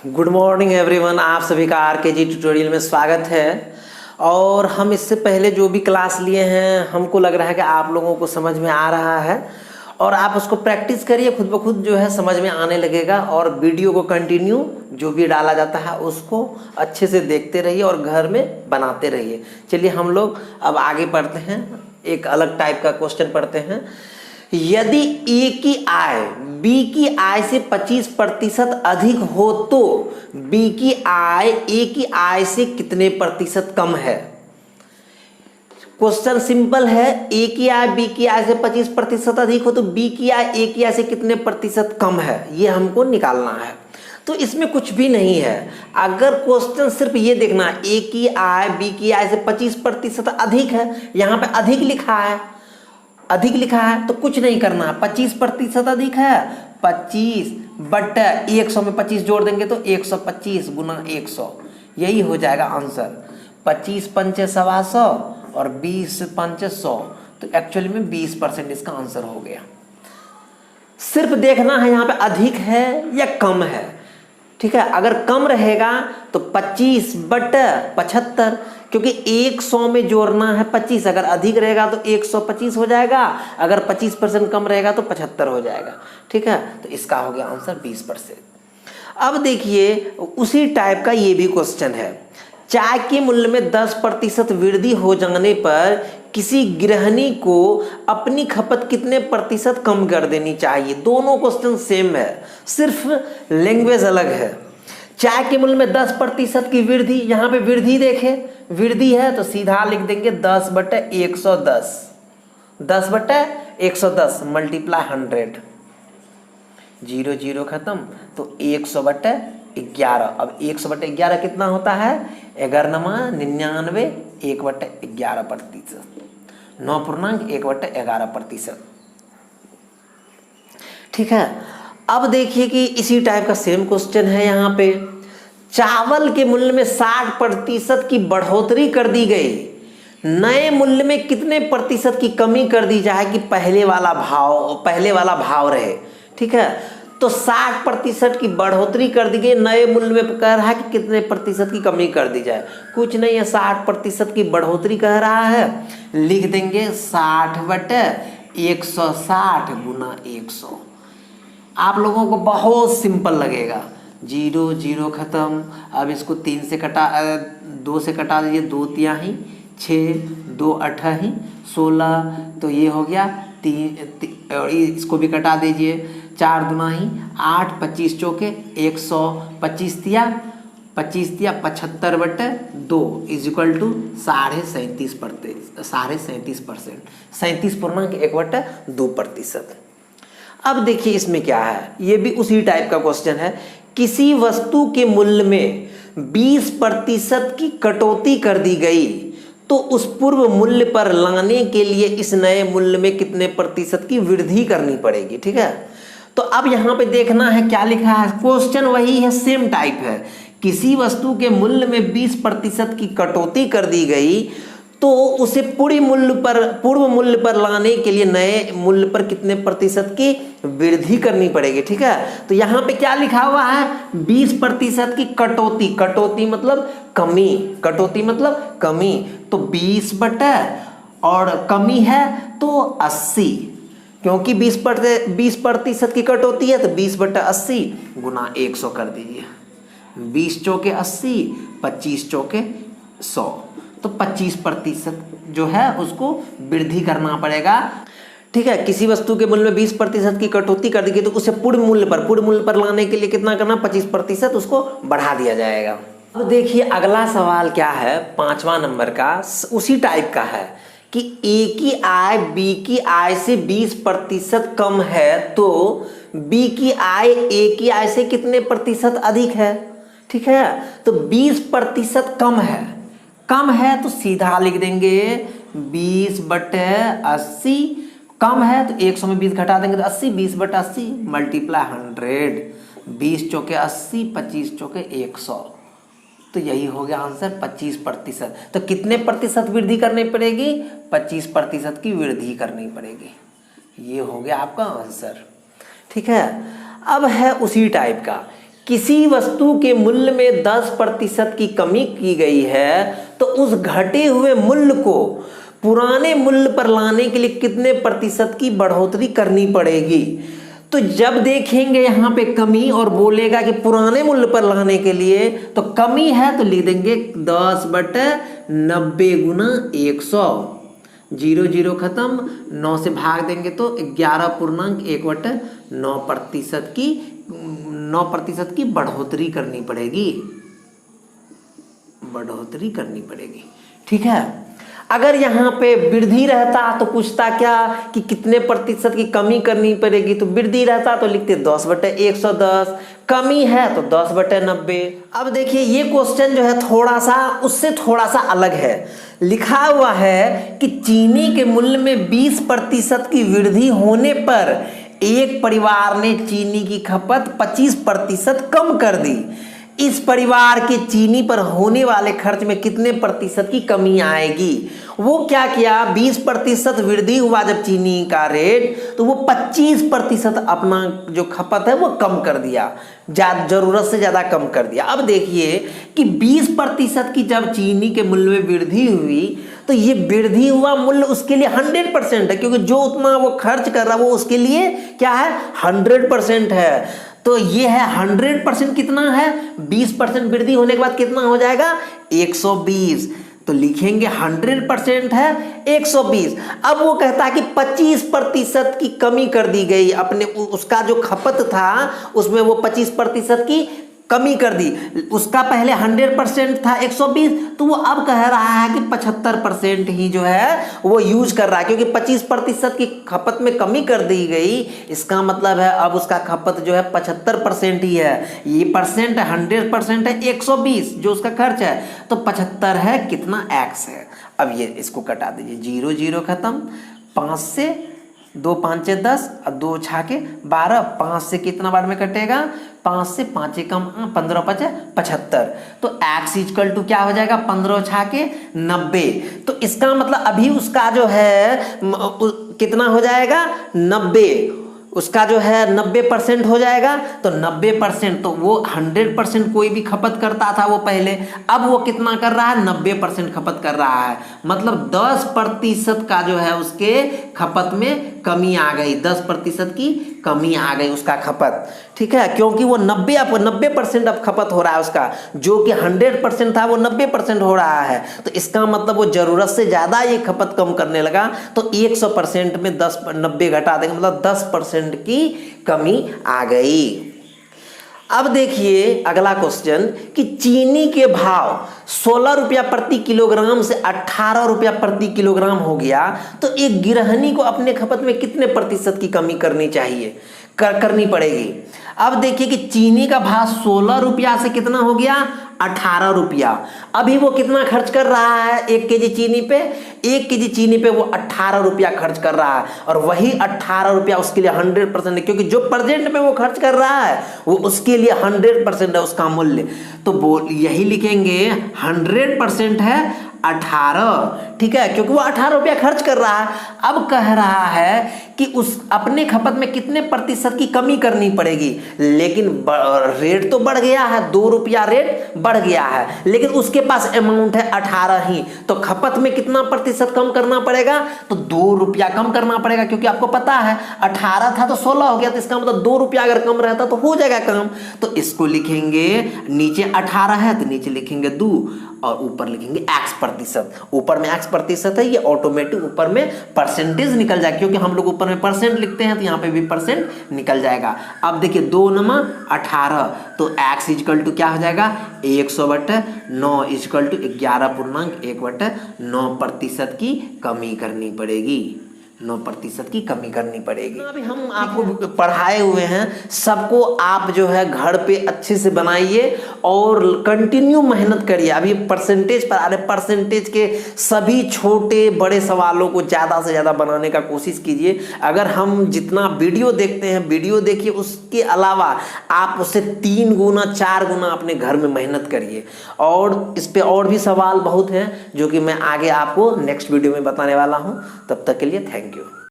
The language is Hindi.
गुड मॉर्निंग एवरीवन, आप सभी का आरकेजी ट्यूटोरियल में स्वागत है। और हम इससे पहले जो भी क्लास लिए हैं हमको लग रहा है कि आप लोगों को समझ में आ रहा है और आप उसको प्रैक्टिस करिए, खुद ब खुद जो है समझ में आने लगेगा। और वीडियो को कंटिन्यू जो भी डाला जाता है उसको अच्छे से देखते रहिए और घर में बनाते रहिए। चलिए हम लोग अब आगे पढ़ते हैं, एक अलग टाइप का क्वेश्चन पढ़ते हैं। यदि ए की आय बी की आय से 25% अधिक हो तो बी की आय ए की आय से कितने प्रतिशत कम है। क्वेश्चन सिंपल है, ए की आय बी की आय से 25% अधिक हो तो बी की आय ए की आय से कितने प्रतिशत कम है, ये हमको निकालना है। तो इसमें कुछ भी नहीं है। अगर क्वेश्चन सिर्फ ये देखना ए की आय बी की आय से 25% अधिक है, यहाँ पे अधिक लिखा है तो कुछ नहीं करना है। 25% अधिक है, 25/100 में 25 जोड़ देंगे तो 125 गुना 100, यही हो जाएगा आंसर। 25 पंचे 125 और 20 पंचे 100, तो एक्चुअली में 20% इसका आंसर हो गया। सिर्फ देखना है यहाँ पे अधिक है या कम है, ठीक है। अगर कम रहेगा तो 25/75, क्योंकि 100 में जोड़ना है 25, अगर अधिक रहेगा तो 125 हो जाएगा, अगर 25% कम रहेगा तो 75 हो जाएगा, ठीक है। तो इसका हो गया आंसर 20%। अब देखिए उसी टाइप का ये भी क्वेश्चन है। चाय के मूल्य में 10% वृद्धि हो जाने पर किसी गृहिणी को अपनी खपत कितने प्रतिशत कम कर देनी चाहिए। दोनों क्वेश्चन सेम है, सिर्फ लैंग्वेज अलग है। चाय के मूल्य में 10% की वृद्धि, यहाँ पे वृद्धि देखें, वृद्धि है तो सीधा लिख देंगे 10/110, 10/110 मल्टीप्लाई 100, 0 0 खत्म तो 100/11। अब 100/11 कितना होता है, 11×99, 1/11%, 9.1/11%, ठीक है। अब देखिए कि इसी टाइप का सेम क्वेश्चन है। यहाँ पे चावल के मूल्य में 60% की बढ़ोतरी कर दी गई, नए मूल्य में कितने प्रतिशत की कमी कर दी जाए कि पहले वाला भाव रहे, ठीक है। तो 60% की बढ़ोतरी कर दी गई, नए मूल्य में कह रहा है कि कितने प्रतिशत की कमी कर दी जाए। कुछ नहीं है, 60% की बढ़ोतरी कह रहा है, लिख देंगे 60/160 गुना 100। आप लोगों को बहुत सिंपल लगेगा, 0 0 खत्म। अब इसको 2 से कटा दीजिए, 2 तिहाई 6, 2 अठाही 16, तो ये हो गया 3, और इसको भी कटा दीजिए, 4 दुनाही 8, 25 चौके 100, 25 तिया 75/2 इक्वल टू 37.5%, 37.1/2%। अब देखिए इसमें क्या है, ये भी उसी टाइप का क्वेश्चन है। किसी वस्तु के मूल्य में 20% की कटौती कर दी गई तो उस पूर्व मूल्य पर लाने के लिए इस नए मूल्य में कितने प्रतिशत की वृद्धि करनी पड़ेगी, ठीक है। तो अब यहाँ पे देखना है क्या लिखा है, क्वेश्चन वही है, सेम टाइप है। किसी वस्तु के मूल्य में 20% की कटौती कर दी गई तो उसे पूर्व मूल्य पर लाने के लिए नए मूल्य पर कितने प्रतिशत की वृद्धि करनी पड़ेगी, ठीक है। तो यहाँ पे क्या लिखा हुआ है, 20% की कटौती मतलब कमी, तो 20 और कमी है तो 80, क्योंकि 20% की कटौती है तो 20/80 गुना 100 कर दीजिए। 20 चौके 80, 25 चौके 100, तो 25% जो है उसको वृद्धि करना पड़ेगा, ठीक है। किसी वस्तु के मूल्य में 20% की कटौती कर दी गई तो उसे पूर्व मूल्य पर लाने के लिए कितना करना, 25% उसको बढ़ा दिया जाएगा। अब देखिए अगला सवाल क्या है, 5वां नंबर का, उसी टाइप का है कि ए की आय बी की आय से 20% कम है तो बी की आय ए की आय से कितने प्रतिशत अधिक है, ठीक है। तो 20% कम है तो सीधा लिख देंगे 20/80, कम है तो 100 में 20 घटा देंगे तो 80, 20/80 मल्टीप्लाई 100, 20 चौके 80, 25 चौके 100, तो यही हो गया आंसर 25%। तो कितने प्रतिशत वृद्धि करनी पड़ेगी, 25% की वृद्धि करनी पड़ेगी, ये हो गया आपका आंसर, ठीक है। अब है उसी टाइप का किसी वस्तु के मूल्य में 10% की कमी की गई है तो उस घटे हुए मूल्य को पुराने मूल्य पर लाने के लिए कितने प्रतिशत की बढ़ोतरी करनी पड़ेगी। तो जब देखेंगे यहाँ पे कमी और बोलेगा कि पुराने मूल्य पर लाने के लिए, तो कमी है तो लिख देंगे 10/90 गुना 100, 0 0 खत्म, 9 से भाग देंगे तो 11.1/9% की बढ़ोतरी करनी पड़ेगी। ठीक है। अगर यहाँ पे वृद्धि रहता तो पूछता क्या कि कितने प्रतिशत की कमी करनी पड़ेगी, तो वृद्धि रहता तो लिखते 10/110, कमी है तो 10/90। अब देखिए ये क्वेश्चन जो है थोड़ा सा उससे थोड़ा सा अलग है। लिखा हुआ है कि चीनी के मूल्य में 20% की वृद्धि होने पर एक परिवार ने चीनी की खपत 25% कम कर दी। इस परिवार के चीनी पर होने वाले खर्च में कितने प्रतिशत की कमी आएगी। वो क्या किया, 20% वृद्धि हुआ जब चीनी का रेट, तो वो 25% अपना जो खपत है वो कम कर दिया, जरूरत से ज़्यादा कम कर दिया। अब देखिए कि 20% की जब चीनी के मूल्य में वृद्धि हुई तो ये वृद्धि हुआ मूल्य उसके लिए 100% है, क्योंकि जो उतना वो खर्च कर रहा है वो उसके लिए क्या है, 100% है। तो ये है 100% कितना है, 20% वृद्धि होने के बाद कितना हो जाएगा, 120। तो लिखेंगे 100% है 120। अब वो कहता है कि 25% की कमी कर दी गई, अपने उसका जो खपत था उसमें वो 25% की कमी कर दी। उसका पहले 100% था 120, तो वो अब कह रहा है कि 75% ही जो है वो यूज कर रहा है, क्योंकि 25% की खपत में कमी कर दी गई। इसका मतलब है अब उसका खपत जो है 75% ही है। ये परसेंट है, 100% है 120 जो उसका खर्च है, तो 75 है कितना, x है। अब ये इसको कटा दीजिए, 0 0 खत्म, 5 से 2 5 10 और 2 छाके 12, 5 से कितना बार में कटेगा, 5 से 5 कम 15 5 75। तो x इक्वल टू क्या हो जाएगा, 15 छाके 90। तो इसका मतलब अभी उसका जो है कितना हो जाएगा, 90। उसका जो है 90% हो जाएगा। तो 90%, तो वो 100% कोई भी खपत करता था वो पहले, अब वो कितना कर रहा है, 90% खपत कर रहा है। मतलब 10% का जो है उसके खपत में कमी आ गई, 10% की कमी आ गई उसका खपत। ठीक है, क्योंकि वो 90% अब खपत हो रहा है उसका, जो कि 100% था वो 90% हो रहा है। तो इसका मतलब वो जरूरत से ज़्यादा ये खपत कम करने लगा। तो 100% में 90 घटा देंगे, मतलब 10% की कमी आ गई। अब देखिए अगला क्वेश्चन कि चीनी के भाव 16 रुपया प्रति किलोग्राम से 18 रुपया प्रति किलोग्राम हो गया, तो एक गृहिणी को अपने खपत में कितने प्रतिशत की कमी करनी चाहिए, करनी पड़ेगी। अब देखिए कि चीनी का भाव 16 रुपया से कितना हो गया, 18 रुपया। अभी वो कितना खर्च कर रहा है 1 केजी चीनी पे, 1 केजी चीनी पे वो 18 रुपया खर्च कर रहा है। और वही 18 रुपया उसके लिए 100% है, क्योंकि जो प्रेजेंट में वो खर्च कर रहा है वो उसके लिए 100% है उसका मूल्य। तो यही लिखेंगे 100% है 18। ठीक है, क्योंकि वो 18 रुपया खर्च कर रहा है। अब कह रहा है कि उस अपने खपत में कितने प्रतिशत की कमी करनी पड़ेगी। लेकिन रेट तो बढ़ गया है, 2 रुपया रेट बढ़ गया है, लेकिन उसके पास अमाउंट है 18 ही। तो खपत में कितना प्रतिशत कम करना पड़ेगा, तो 2 रुपया कम करना पड़ेगा, क्योंकि आपको पता है 18 था तो 16 हो गया, तो इसका मतलब 2 रुपया अगर कम रहता तो हो जाएगा कम। तो इसको लिखेंगे, नीचे 18 है तो नीचे लिखेंगे 2 और ऊपर लिखेंगे x%। ऊपर में x% है, ये ऑटोमेटिक ऊपर में परसेंटेज निकल जाएगा, क्योंकि हम लोग ऊपर में परसेंट लिखते हैं तो यहाँ पे भी परसेंट निकल जाएगा। अब देखिए 2 9 18, तो x इक्वल टू क्या हो जाएगा, 100/9 इक्वल टू 11.1/9% की कमी करनी पड़ेगी, 9% की कमी करनी पड़ेगी। अभी हम आपको पढ़ाए हुए हैं, सबको आप जो है घर पे अच्छे से बनाइए और कंटिन्यू मेहनत करिए। अभी परसेंटेज पर आ रहे, परसेंटेज के सभी छोटे बड़े सवालों को ज़्यादा से ज़्यादा बनाने का कोशिश कीजिए। अगर हम जितना वीडियो देखते हैं, वीडियो देखिए, उसके अलावा आप उससे 3 गुना 4 गुना अपने घर में मेहनत करिए। और इस पर और भी सवाल बहुत हैं जो कि मैं आगे आपको नेक्स्ट वीडियो में बताने वाला हूँ। तब तक के लिए थैंक यू।